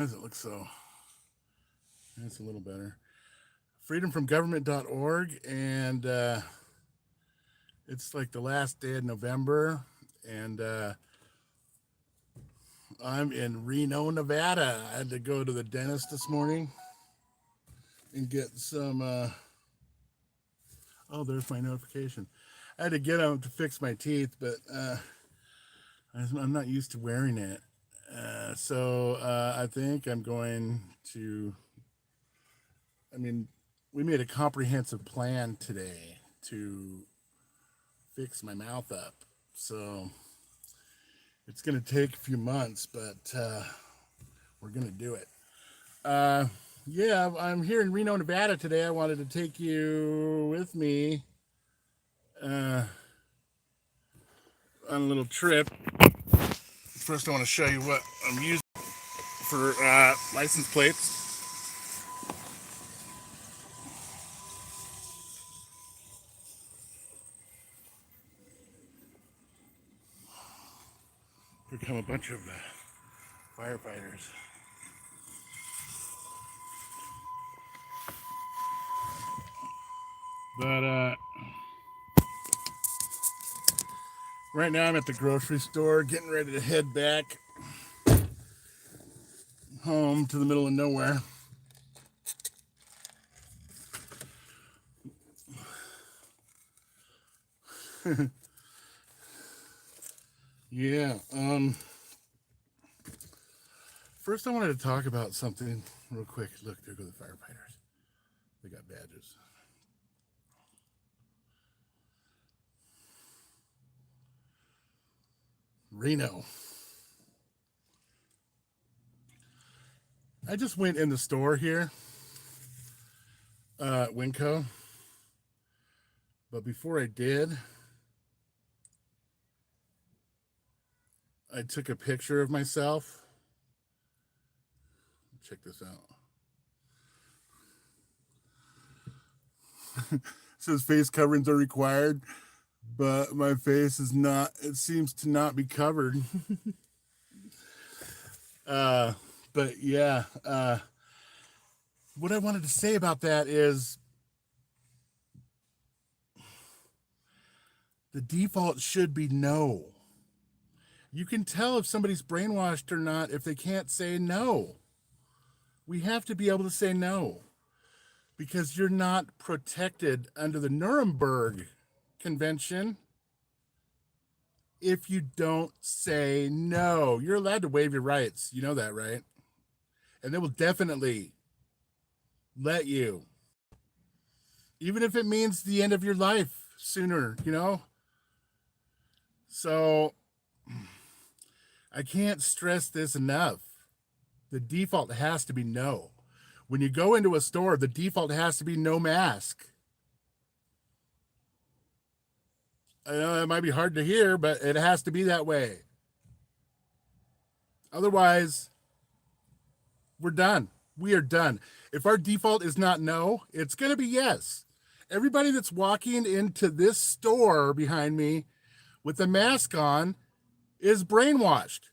Why does it look so? That's a little better. Freedomfromgovernment.org, and it's like the last day of November, and I'm in Reno, Nevada. I had to go to the dentist this morning and get some. Oh, there's my notification. I had to get them to fix my teeth, but I'm not used to wearing it. So I think I'm going to. I mean, we made a comprehensive plan today to fix my mouth up. So it's going to take a few months, but we're going to do it. Yeah, I'm here in Reno, Nevada today. I wanted to take you with me on a little trip. First, I want to show you what I'm using for license plates. Here come a bunch of firefighters. But right now I'm at the grocery store getting ready to head back home to the middle of nowhere. Yeah. First I wanted to talk about something real quick. Look, there go the firefighters. They got badges. Reno. I just went in the store here, Winco. But before I did, I took a picture of myself. Check this out. It says face coverings are required, but my face is not, it seems to not be covered. But yeah, what I wanted to say about that is the default should be no. You can tell if somebody's brainwashed or not if they can't say no. We have to be able to say no because you're not protected under the Nuremberg Convention if you don't say no. You're allowed to waive your rights. You know that, right? And they will definitely let you, even if it means the end of your life sooner, you know? So I can't stress this enough. The default has to be no. When you go into a store, the default has to be no mask. I know it might be hard to hear, but it has to be that way. Otherwise, we're done. We are done. If our default is not no, it's going to be yes. Everybody that's walking into this store behind me with a mask on is brainwashed.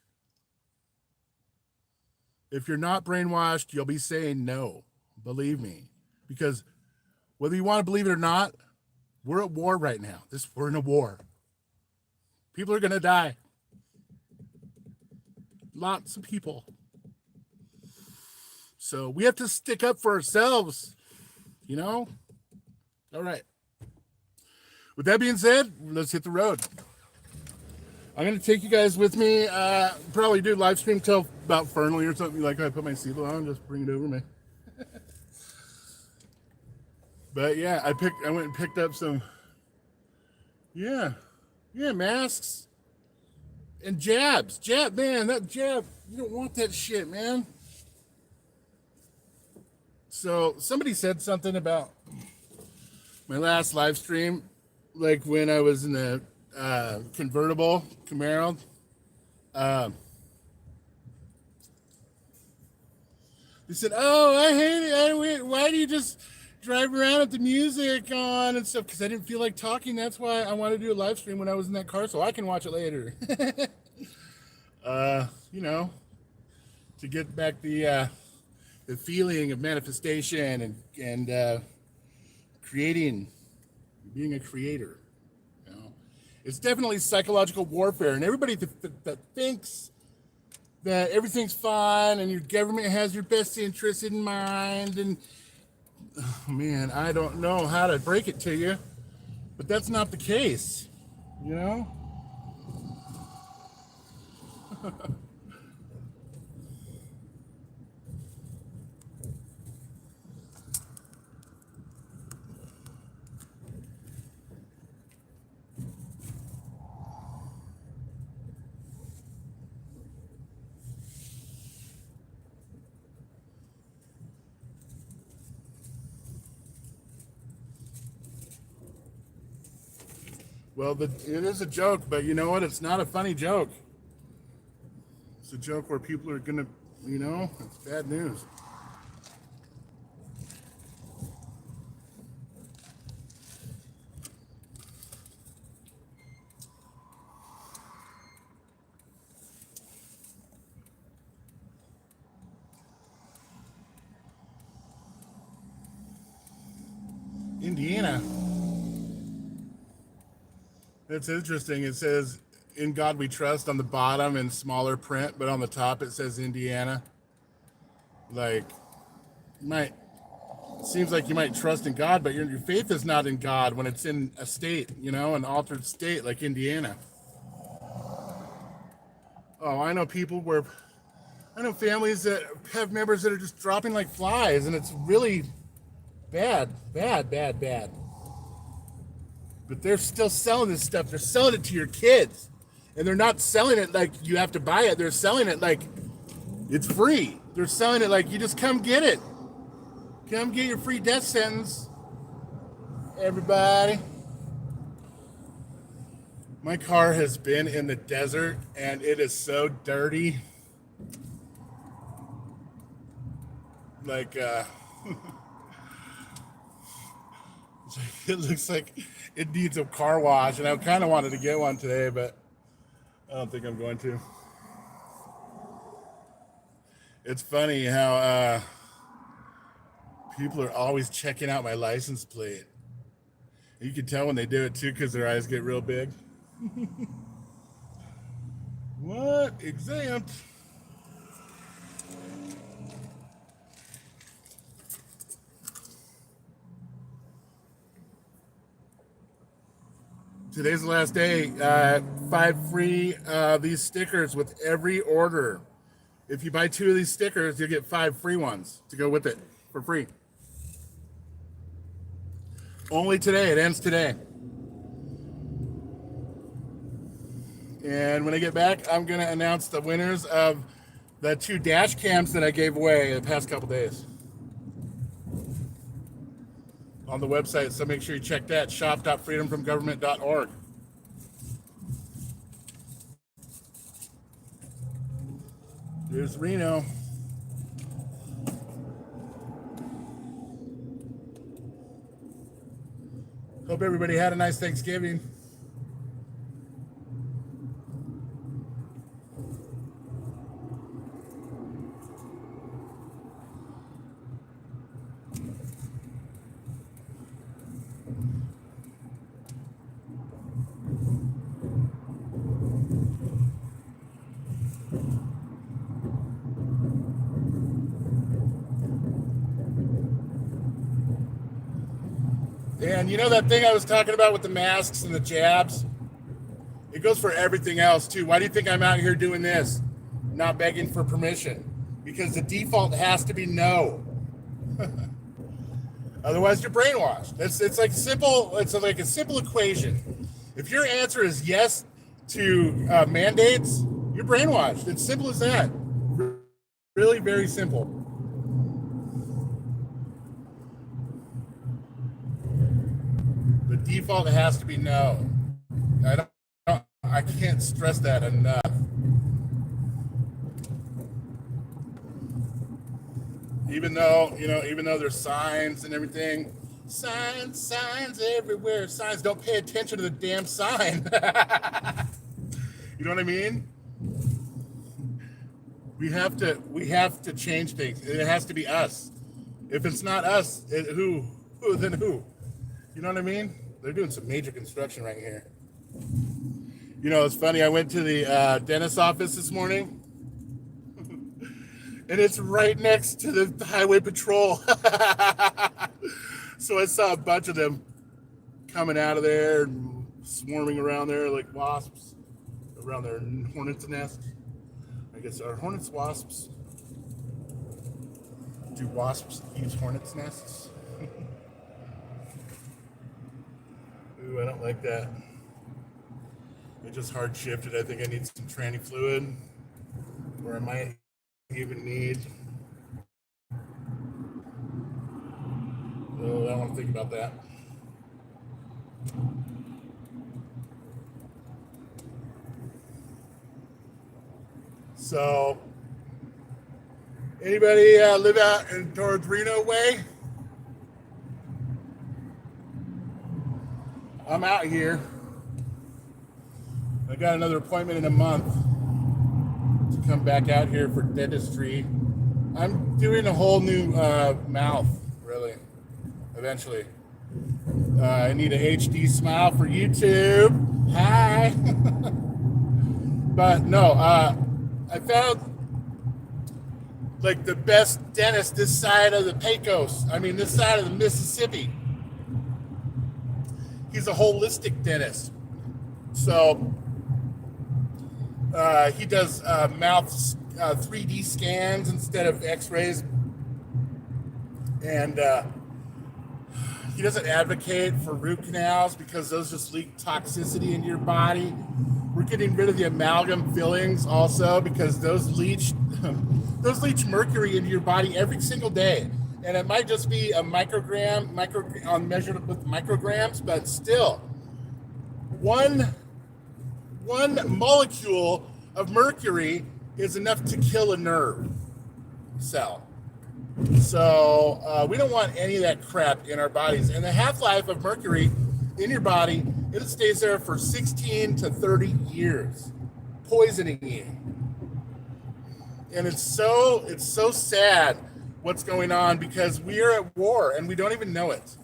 If you're not brainwashed, you'll be saying no. Believe me. Because whether you want to believe it or not, we're at war right now. We're in a war. People are going to die. Lots of people. So we have to stick up for ourselves, you know? All right. With that being said, let's hit the road. I'm going to take you guys with me. Probably do live stream till about Fernley or something. Like I put my seatbelt on, just bring it over me. But yeah, I went and picked up some, masks and jabs. Man, that jab, you don't want that shit, man. So somebody said something about my last live stream, like when I was in the convertible Camaro. They said, "Oh, I hate it. Why do you just drive around with the music on and stuff?" Because I didn't feel like talking. That's why I wanted to do a live stream when I was in that car, so I can watch it later. You know, to get back the feeling of manifestation and creating, being a creator. You know, it's definitely psychological warfare, and everybody that thinks that everything's fine and your government has your best interest in mind, and oh man, I don't know how to break it to you, but that's not the case, you know. Well, it is a joke, but you know what? It's not a funny joke. It's a joke where people are gonna, you know, it's bad news. Indiana. That's interesting. It says "In God We Trust" on the bottom in smaller print, but on the top it says Indiana. Like, you might seems like you might trust in God, but your faith is not in God when it's in a state, you know, an altered state like Indiana. Oh, I know I know families that have members that are just dropping like flies, and it's really bad, bad, bad, bad. But they're still selling this stuff. They're selling it to your kids. And they're not selling it like you have to buy it. They're selling it like it's free. They're selling it like you just come get it. Come get your free death sentence, everybody. My car has been in the desert and it is so dirty. Like, it looks like it needs a car wash, and I kind of wanted to get one today, but I don't think I'm going to. It's funny how people are always checking out my license plate. You can tell when they do it too, because their eyes get real big. What? Exempt? Today's the last day. 5 free these stickers with every order. If you buy 2 of these stickers, you'll get 5 free ones to go with it for free. Only today. It ends today. And when I get back, I'm going to announce the winners of the 2 dash cams that I gave away the past couple days on the website. So make sure you check that, shop.freedomfromgovernment.org. There's Reno. Hope everybody had a nice Thanksgiving. And you know that thing I was talking about with the masks and the jabs? It goes for everything else too. Why do you think I'm out here doing this? Not begging for permission. Because the default has to be no. Otherwise you're brainwashed. It's like a simple equation. If your answer is yes to mandates, you're brainwashed. It's simple as that. Really very simple. The default has to be no. I can't stress that enough. Even though there's signs and everything, signs everywhere. Signs, don't pay attention to the damn sign. You know what I mean? We have to change things. It has to be us. If it's not us, who then who? You know what I mean? They're doing some major construction right here. You know, it's funny. I went to the dentist's office this morning, and it's right next to the highway patrol. So I saw a bunch of them coming out of there and swarming around there like wasps around their hornet's nest. I guess are hornets wasps? Do wasps use hornets nests? Ooh, I don't like that. It just hard shifted. I think I need some tranny fluid, or I might even need. Oh, I don't want to think about that. So, anybody live out in towards Reno way? I'm out here. I got another appointment in a month to come back out here for dentistry. I'm doing a whole new mouth, really, eventually. I need a HD smile for YouTube. Hi. But no, I found like the best dentist this side of the Pecos. I mean, this side of the Mississippi. He's a holistic dentist. So he does mouth 3D scans instead of x-rays. And he doesn't advocate for root canals because those just leak toxicity into your body. We're getting rid of the amalgam fillings also because those leach mercury into your body every single day. And it might just be a microgram measured with micrograms, but still, one molecule of mercury is enough to kill a nerve cell. So we don't want any of that crap in our bodies. And the half-life of mercury in your body, it stays there for 16 to 30 years, poisoning you. And it's so sad what's going on because we are at war and we don't even know it.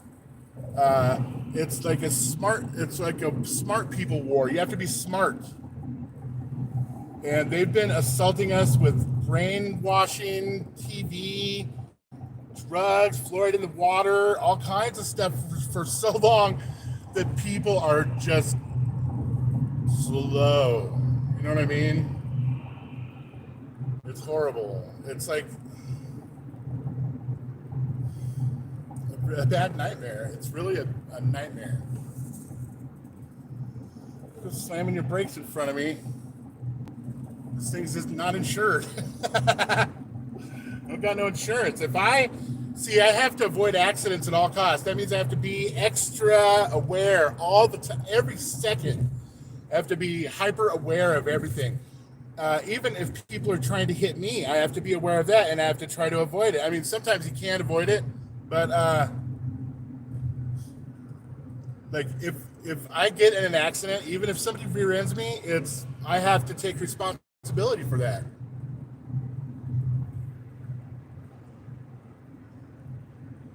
It's like a smart people war. You have to be smart. And they've been assaulting us with brainwashing, TV, drugs, fluoride in the water, all kinds of stuff for so long that people are just slow. You know what I mean? It's horrible. It's like a bad nightmare. It's really a nightmare. Just slamming your brakes in front of me. This thing's just not insured. I've got no insurance. I have to avoid accidents at all costs. That means I have to be extra aware all the time, every second. I have to be hyper aware of everything. Even if people are trying to hit me, I have to be aware of that and I have to try to avoid it. I mean, sometimes you can't avoid it, but like if I get in an accident, even if somebody rear ends me, I have to take responsibility for that.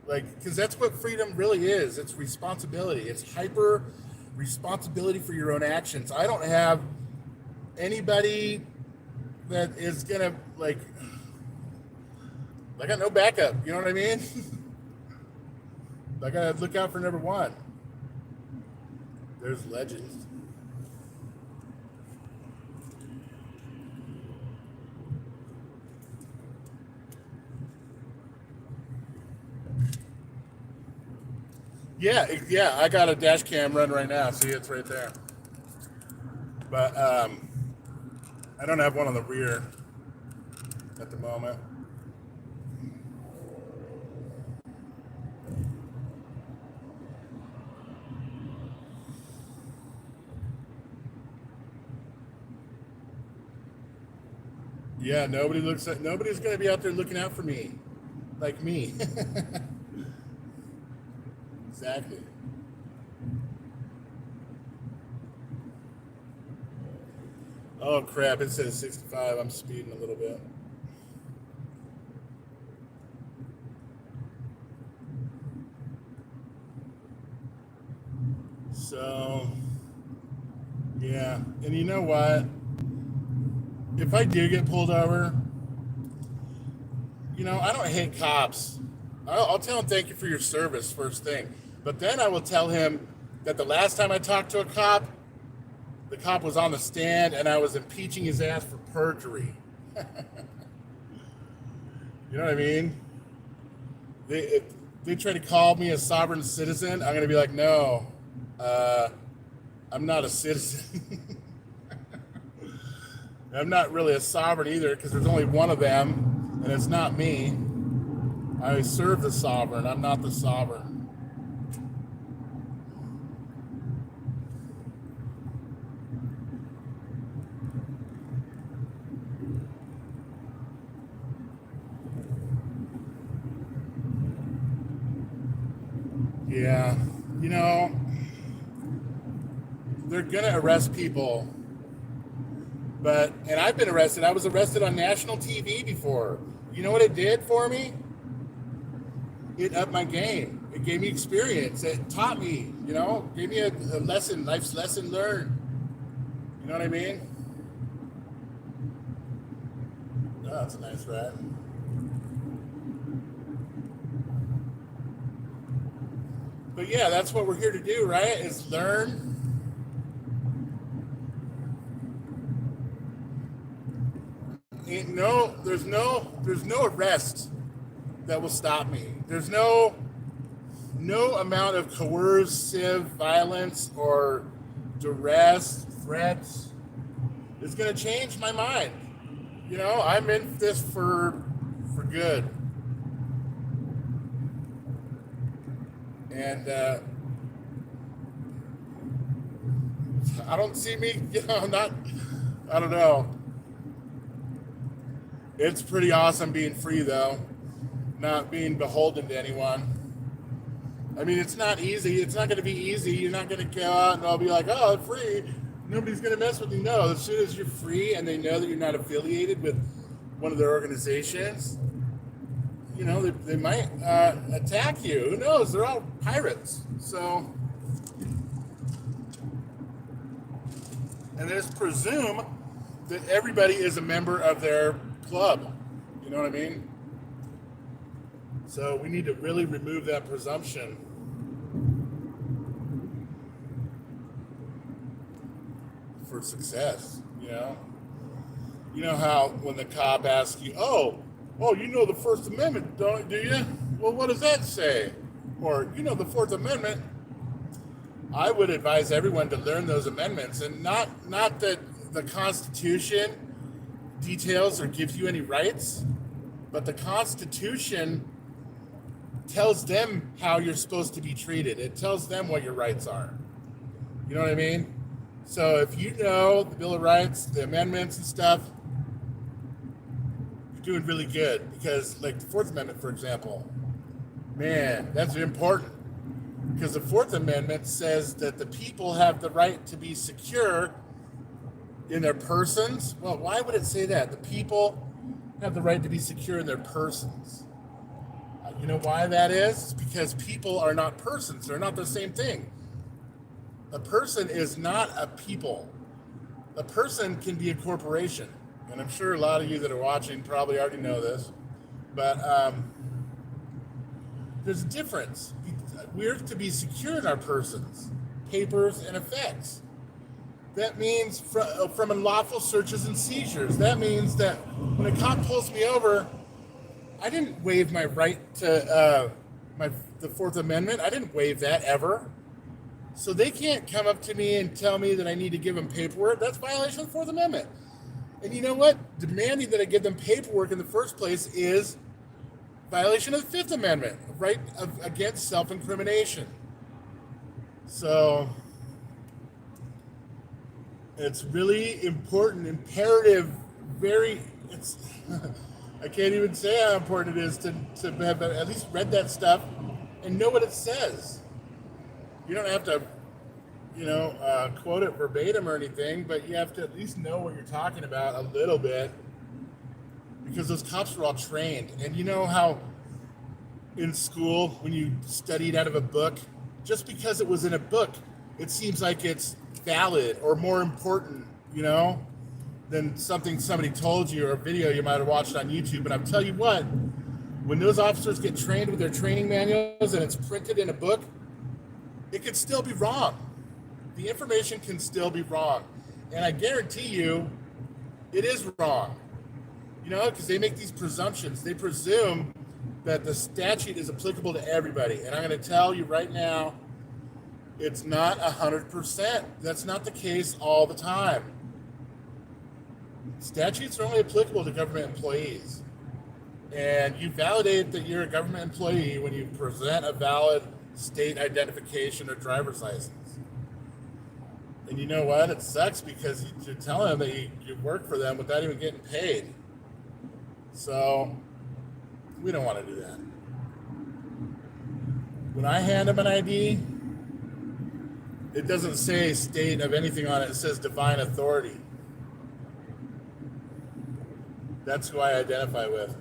Like, because that's what freedom really is. It's responsibility. It's hyper responsibility for your own actions. I don't have anybody that is gonna I got no backup. You know what I mean? I gotta look out for number one. There's legends. Yeah, I got a dash cam run right now. See, it's right there. But I don't have one on the rear at the moment. Yeah, nobody's going to be out there looking out for me like me. Exactly. Oh crap, it says 65. I'm speeding a little bit. So, yeah. And you know what? If I do get pulled over, I don't hate cops. I'll tell him thank you for your service first thing. But then I will tell him that the last time I talked to a cop, the cop was on the stand and I was impeaching his ass for perjury. You know what I mean? If they try to call me a sovereign citizen, I'm going to be like, no, I'm not a citizen. I'm not really a sovereign either because there's only one of them, and it's not me. I serve the sovereign. I'm not the sovereign. Yeah, they're gonna arrest people, and I've been arrested. I was arrested on national TV before. You know what it did for me? It upped my game. It gave me experience. It taught me, gave me a lesson, life's lesson learned. You know what I mean? Oh, that's a nice ride. But yeah, that's what we're here to do, right? Is learn. There's no arrest that will stop me. There's no amount of coercive violence or duress, threats is going to change my mind. I'm in this for good. And I don't see me, I don't know. It's pretty awesome being free, though, not being beholden to anyone. I mean, it's not easy. It's not going to be easy. You're not going to go out and I'll be like, oh, I'm free. Nobody's going to mess with you. No, as soon as you're free and they know that you're not affiliated with one of their organizations, they might attack you. Who knows? They're all pirates. So, and just presume that everybody is a member of their club. You know what I mean? So we need to really remove that presumption. For success, You know how when the cop asks you, oh, the First Amendment, do you? Well, what does that say? Or, the Fourth Amendment. I would advise everyone to learn those amendments, and not that the Constitution details or gives you any rights, but the Constitution tells them how you're supposed to be treated. It tells them what your rights are. You know what I mean? So if you know the Bill of Rights, the amendments and stuff, you're doing really good. Because like the Fourth Amendment, for example, man, that's important. Because the Fourth Amendment says that the people have the right to be secure in their persons. Well, why would it say that? The people have the right to be secure in their persons. You know why that is? It's because people are not persons. They're not the same thing. A person is not a people. A person can be a corporation. And I'm sure a lot of you that are watching probably already know this. But there's a difference. We're to be secure in our persons, papers, and effects. That means from unlawful searches and seizures. That means that when a cop pulls me over, I didn't waive my right to the Fourth Amendment. I didn't waive that ever. So they can't come up to me and tell me that I need to give them paperwork. That's violation of the Fourth Amendment. And you know what? Demanding that I give them paperwork in the first place is violation of the Fifth Amendment, right against self-incrimination. So it's really important, imperative, I can't even say how important it is to have at least read that stuff and know what it says. You don't have to, quote it verbatim or anything, but you have to at least know what you're talking about a little bit, because those cops are all trained. And you know how in school, when you studied out of a book, just because it was in a book it seems like it's valid or more important, than something somebody told you or a video you might have watched on YouTube. And I'll tell you what, when those officers get trained with their training manuals and it's printed in a book, it could still be wrong. The information can still be wrong. And I guarantee you, it is wrong. Because they make these presumptions. They presume that the statute is applicable to everybody. And I'm going to tell you right now, it's not 100%. That's not the case all the time. Statutes are only applicable to government employees. And you validate that you're a government employee when you present a valid state identification or driver's license. And you know what? It sucks because you're telling them that you work for them without even getting paid. So we don't want to do that. When I hand them an ID, it doesn't say state of anything on it. It says divine authority. That's who I identify with.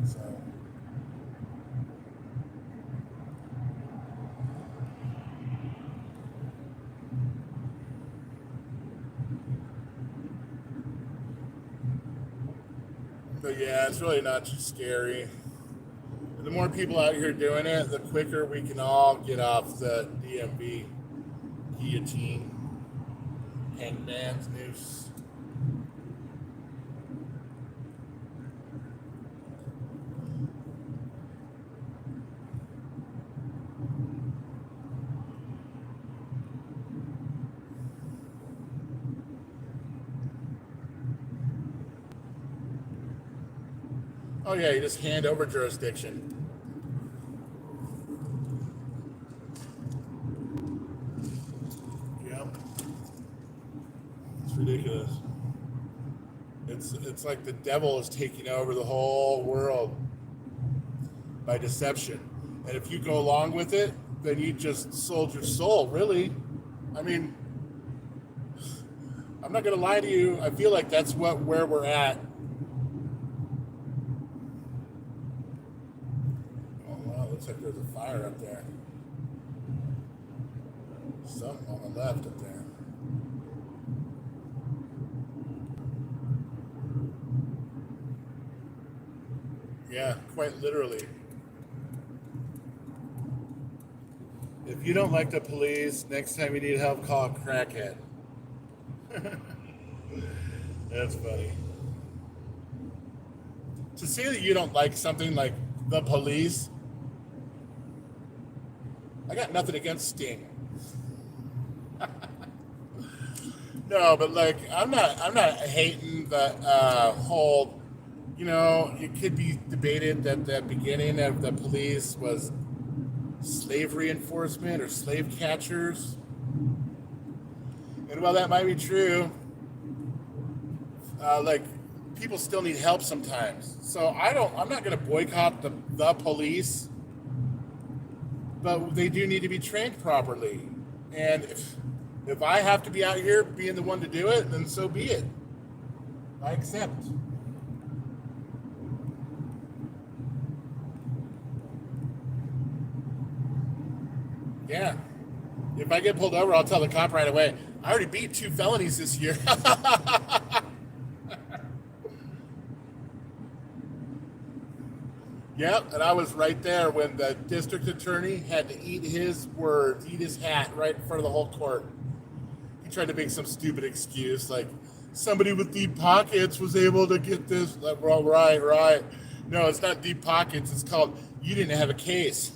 So. But yeah, it's really not too scary. And the more people out here doing it, the quicker we can all get off the DMV guillotine, hangman's noose. Oh yeah, you just hand over jurisdiction. Yep. It's ridiculous. It's like the devil is taking over the whole world by deception. And if you go along with it, then you just sold your soul, really. I mean, I'm not gonna lie to you, I feel like that's where we're at. Looks like there's a fire up there. Something on the left up there. Yeah, quite literally. If you don't like the police, next time you need help, call a crackhead. That's funny. To say that you don't like something like the police, I got nothing against Sting. No, but like I'm not hating the whole, it could be debated that the beginning of the police was slavery enforcement or slave catchers. And while that might be true, like people still need help sometimes. So I'm not going to boycott the police. But they do need to be trained properly. And if I have to be out here being the one to do it, then so be it. I accept. Yeah. If I get pulled over, I'll tell the cop right away. I already beat 2 felonies this year. Yep, and I was right there when the district attorney had to eat his words, eat his hat right in front of the whole court. He tried to make some stupid excuse, like somebody with deep pockets was able to get this. Like, well, right. No, it's not deep pockets. It's called you didn't have a case.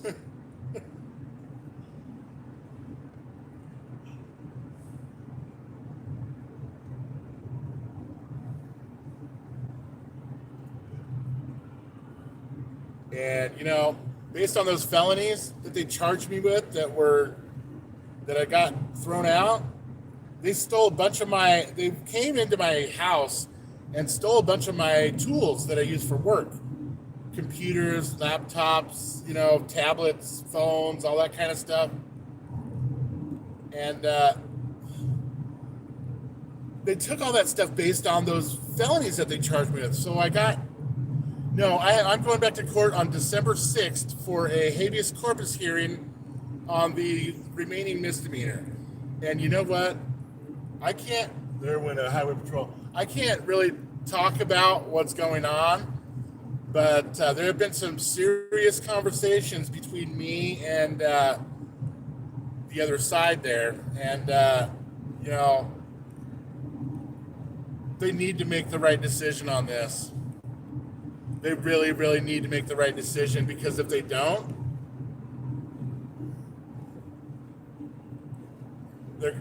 And, based on those felonies that they charged me with that I got thrown out, they came into my house and stole a bunch of my tools that I use for work. Computers, laptops, tablets, phones, all that kind of stuff. And they took all that stuff based on those felonies that they charged me with. So I'm going back to court on December 6th for a habeas corpus hearing on the remaining misdemeanor. And you know what? I can't, there went a highway patrol. I can't really talk about what's going on, but there have been some serious conversations between me and the other side there. And, you know, they need to make the right decision on this. They really, really need to make the right decision, because if they don't,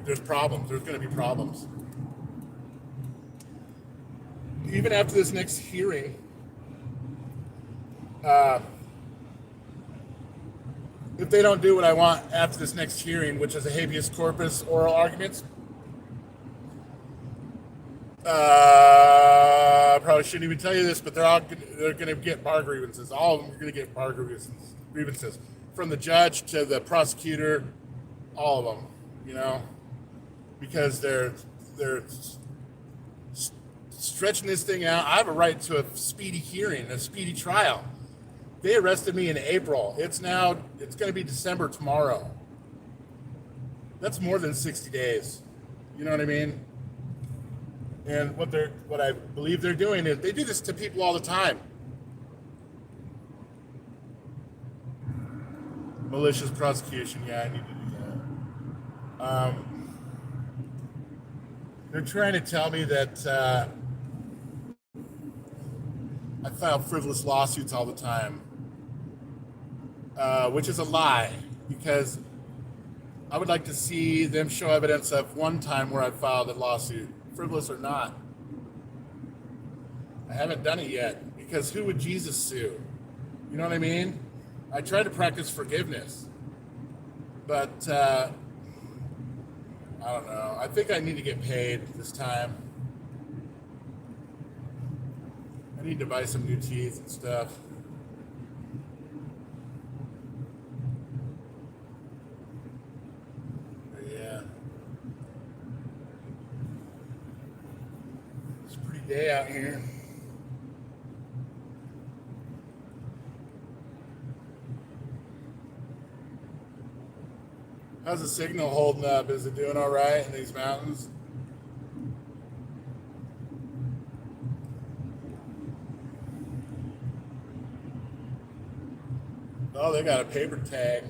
there's problems. There's going to be problems. Even after this next hearing, if they don't do what I want after this next hearing, which is a habeas corpus oral arguments, I probably shouldn't even tell you this, but they're going to get bar grievances. All of them are going to get bar grievances, from the judge to the prosecutor, all of them, you know, because they're stretching this thing out. I have a right to a speedy hearing, a speedy trial. They arrested me in April. It's going to be December tomorrow. That's more than 60 days. You know what I mean? And what I believe they're doing is, they do this to people all the time. Malicious prosecution. Yeah, I need to do that. They're trying to tell me that I file frivolous lawsuits all the time, which is a lie, because I would like to see them show evidence of one time where I filed a lawsuit, frivolous or not. I haven't done it yet, because who would Jesus sue? You know what I mean? I try to practice forgiveness, but I don't know. I think I need to get paid this time. I need to buy some new teeth and stuff. But yeah. It's a pretty day out here. How's the signal holding up? Is it doing all right in these mountains? Oh, they got a paper tag.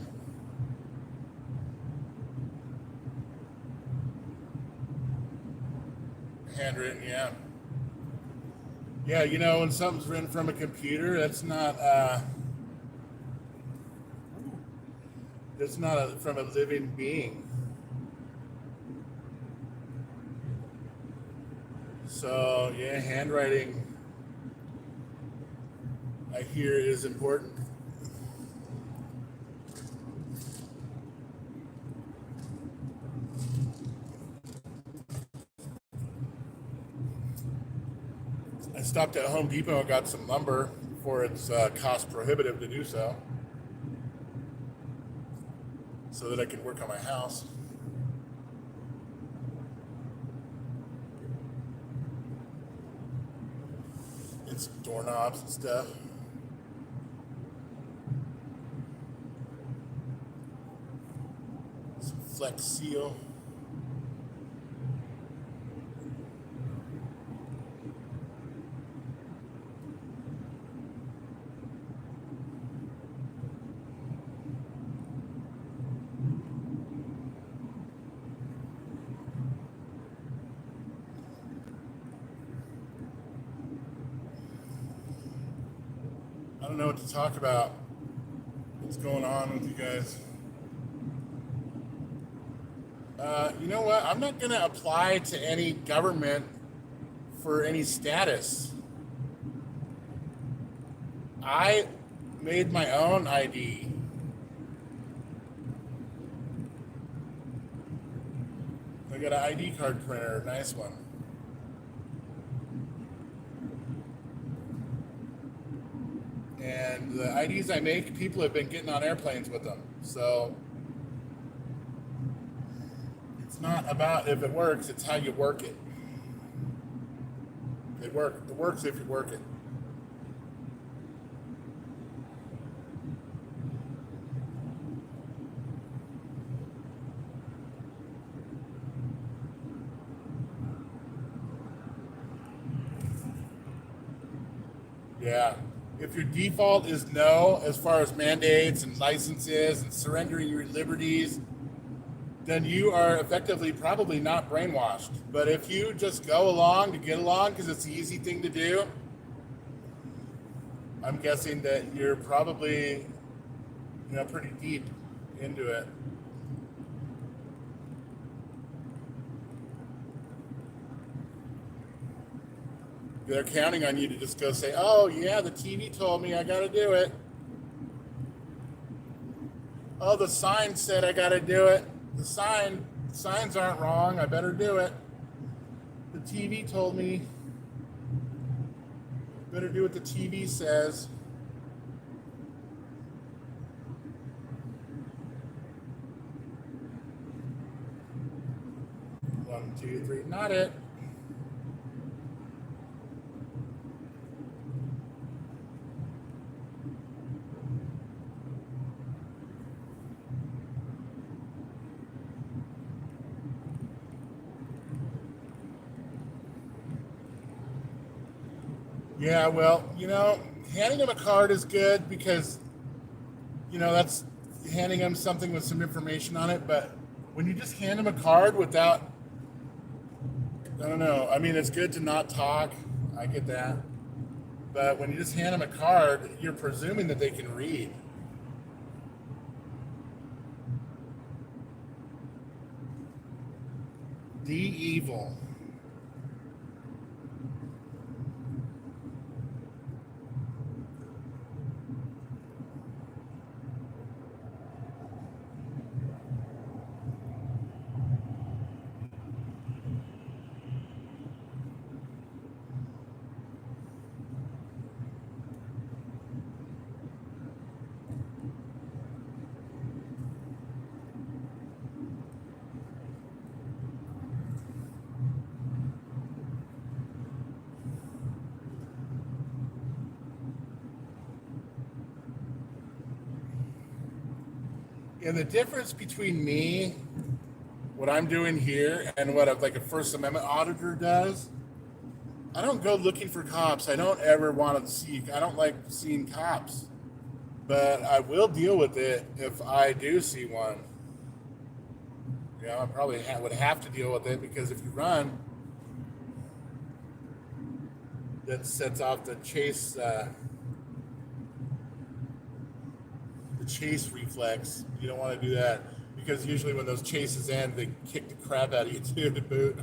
Handwritten, yeah. Yeah, you know, when something's written from a computer, that's not from a living being. So yeah, handwriting, I hear, is important. I stopped at Home Depot and got some lumber before it's cost prohibitive to do so that I can work on my house. It's doorknobs and stuff. Some Flex Seal. I don't know what to talk about. What's going on with you guys? You know what? I'm not going to apply to any government for any status. I made my own ID. I got an ID card printer, nice one. And the IDs I make, people have been getting on airplanes with them. So it's not about if it works, it's how you work it. It works if you work it. Yeah. If your default is no, as far as mandates and licenses and surrendering your liberties, then you are effectively probably not brainwashed. But if you just go along to get along because it's the easy thing to do, I'm guessing that you're probably, pretty deep into it. They're counting on you to just go say, "Oh yeah, the TV told me I got to do it. Oh, the sign said I got to do it. The signs aren't wrong. I better do it. The TV told me. Better do what the TV says." One, two, three. Not it. Yeah, well, handing them a card is good because, that's handing them something with some information on it. But when you just hand them a card without, I don't know. I mean, it's good to not talk. I get that. But when you just hand them a card, you're presuming that they can read. The evil. And the difference between me, what I'm doing here, and what a First Amendment auditor does, I don't go looking for cops. I don't ever want to see. I don't like seeing cops, but I will deal with it if I do see one. I probably would have to deal with it because if you run, that sets off the chase reflex. You don't want to do that because usually when those chases end, they kick the crap out of you too to boot.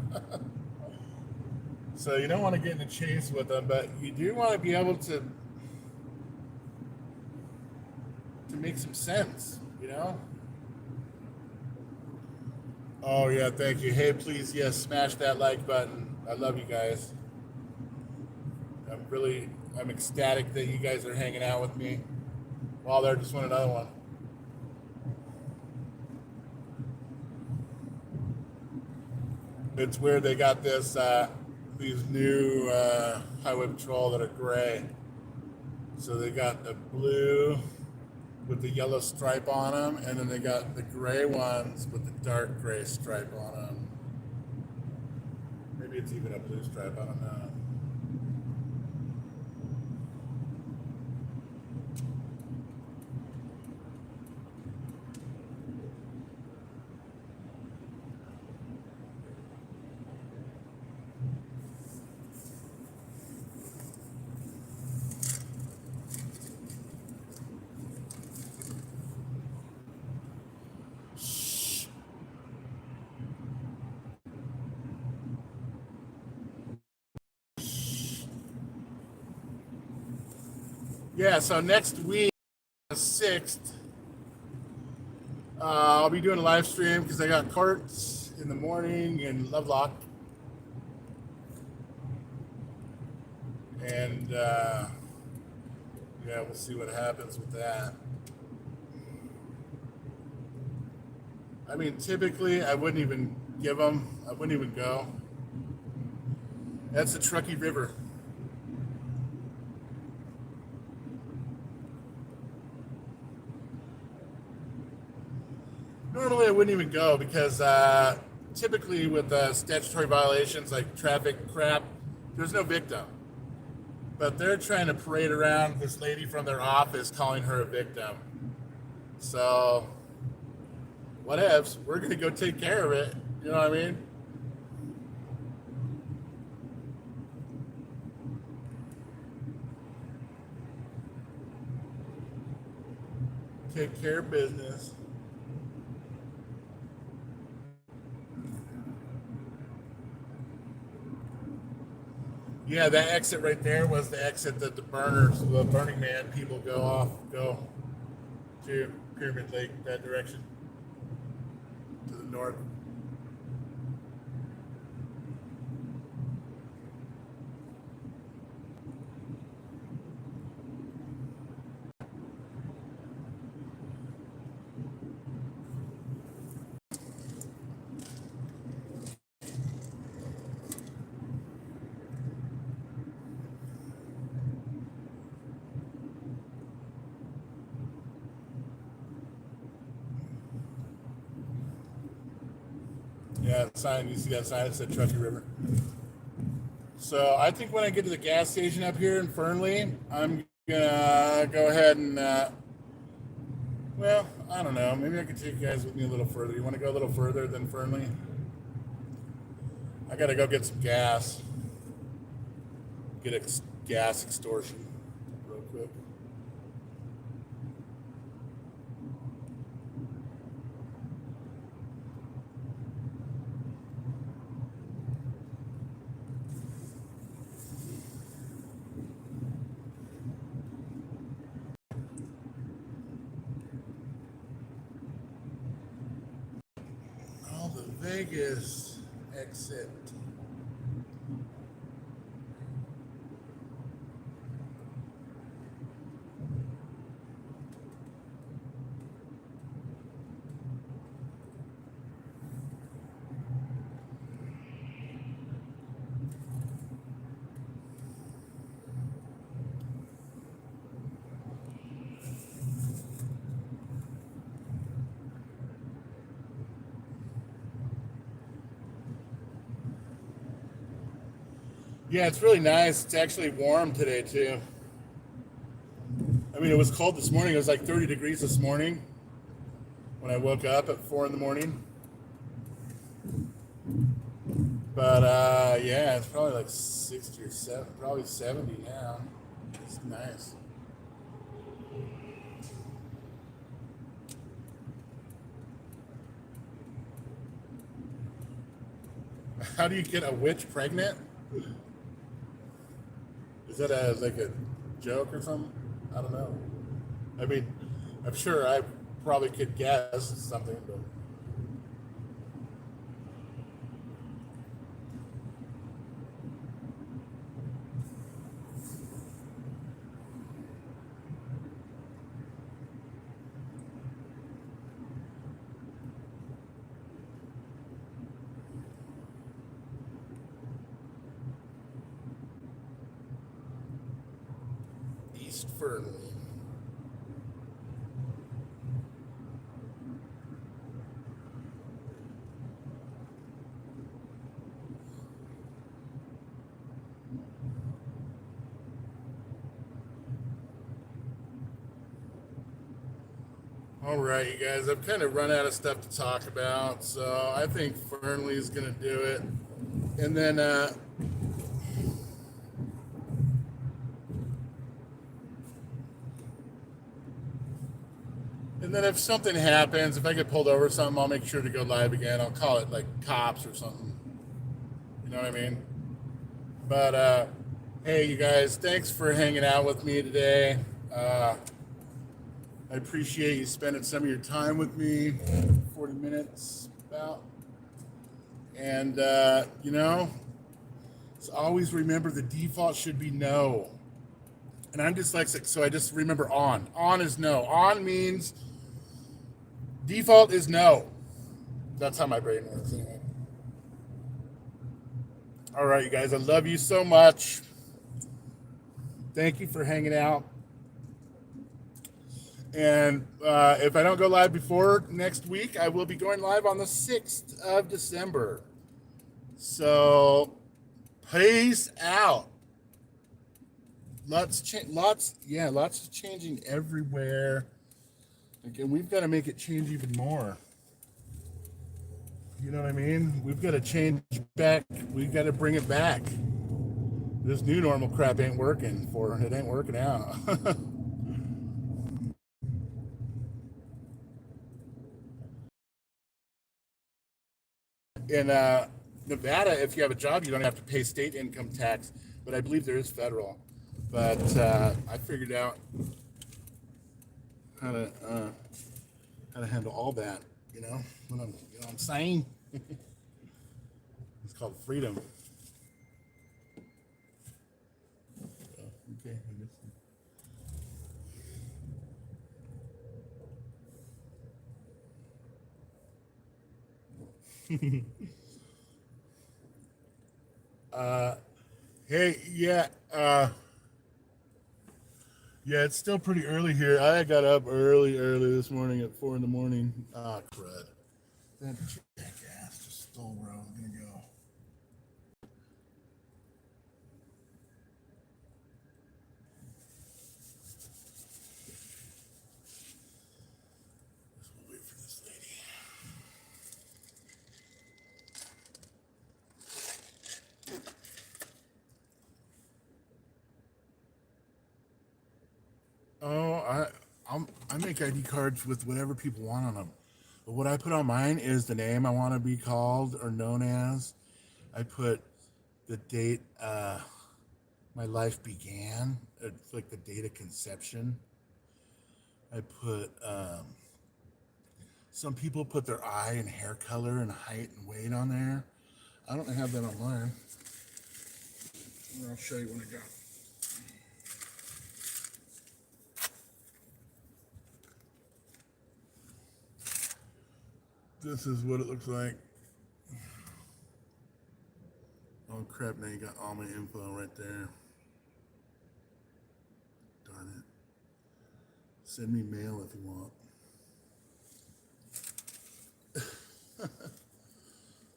So you don't want to get in a chase with them, but you do want to be able to make some sense. Oh yeah, thank you. Hey, please, yes, smash that like button. I love you guys. I'm ecstatic that you guys are hanging out with me. While there, just want another one. It's weird they got these new highway patrol that are gray. So they got the blue with the yellow stripe on them, and then they got the gray ones with the dark gray stripe on them. Maybe it's even a blue stripe, I don't know. Yeah, so next week, the 6th, I'll be doing a live stream because I got courts in the morning in Lovelock. And yeah, we'll see what happens with that. I mean, typically, I wouldn't even I wouldn't even go. That's the Truckee River. Normally, I wouldn't even go because typically with statutory violations like traffic crap, there's no victim. but they're trying to parade around this lady from their office calling her a victim. So, whatevs. We're going to go take care of it. You know what I mean? Take care of business. Yeah, that exit right there was the exit that the Burning Man people go to Pyramid Lake, that direction, to the north. Yeah, sign. You see that sign that said Truckee River. So I think when I get to the gas station up here in Fernley, I'm gonna go ahead and well, I don't know. Maybe I could take you guys with me a little further. You want to go a little further than Fernley? I gotta go get some gas. Get a gas extortion real quick. Oh, the Vegas exit. Yeah, it's really nice. It's actually warm today too. I mean, it was cold this morning. It was like 30 degrees this morning when I woke up at 4 in the morning. But yeah, it's probably like 60 or 70, probably 70 now. It's nice. How do you get a witch pregnant? Is that like a joke or something? I don't know. I mean, I'm sure I probably could guess something, but East Fernley. All right, you guys, I've kind of run out of stuff to talk about, so I think Fernley's going to do it. And then if something happens, if I get pulled over or something, I'll make sure to go live again. I'll call it like cops or something. You know what I mean? But hey, you guys, thanks for hanging out with me today. I appreciate you spending some of your time with me, 40 minutes about. And, you know, so always remember the default should be no. And I'm dyslexic, so I just remember on. On is no. On means default is no. That's how my brain works anyway. All right, you guys, I love you so much. Thank you for hanging out. And if I don't go live before next week, I will be going live on the 6th of December. So, peace out. lots changing everywhere. Again, we've got to make it change even more. You know what I mean? We've got to change back. We've got to bring it back. This new normal crap ain't working for it. Ain't working out. In Nevada, if you have a job, you don't have to pay state income tax, but I believe there is federal. But I figured out how to uh, how to handle all that. You know what I'm saying? It's called freedom. Okay, I guess. Uh, hey, yeah, yeah, it's still pretty early here. I got up early this morning at 4 in the morning. Ah, crud. That jackass just stole where I was gonna go. Just wait for this lady. Oh, I make ID cards with whatever people want on them. But what I put on mine is the name I want to be called or known as. I put the date my life began, like the date of conception. I put some people put their eye and hair color and height and weight on there. I don't have that on mine. I'll show you when I go. This is what it looks like. Oh crap, now you got all my info right there. Darn it. Send me mail if you want.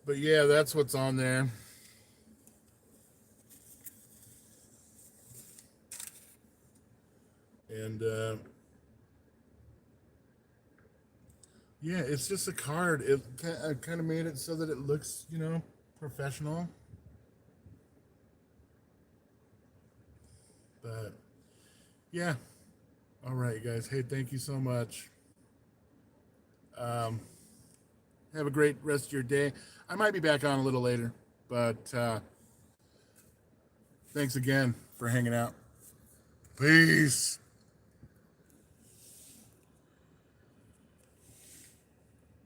But yeah, that's what's on there. And yeah, it's just a card. I kind of made it so that it looks, professional. But yeah, all right, guys. Hey, thank you so much. Um, have a great rest of your day. I might be back on a little later, but thanks again for hanging out. Peace.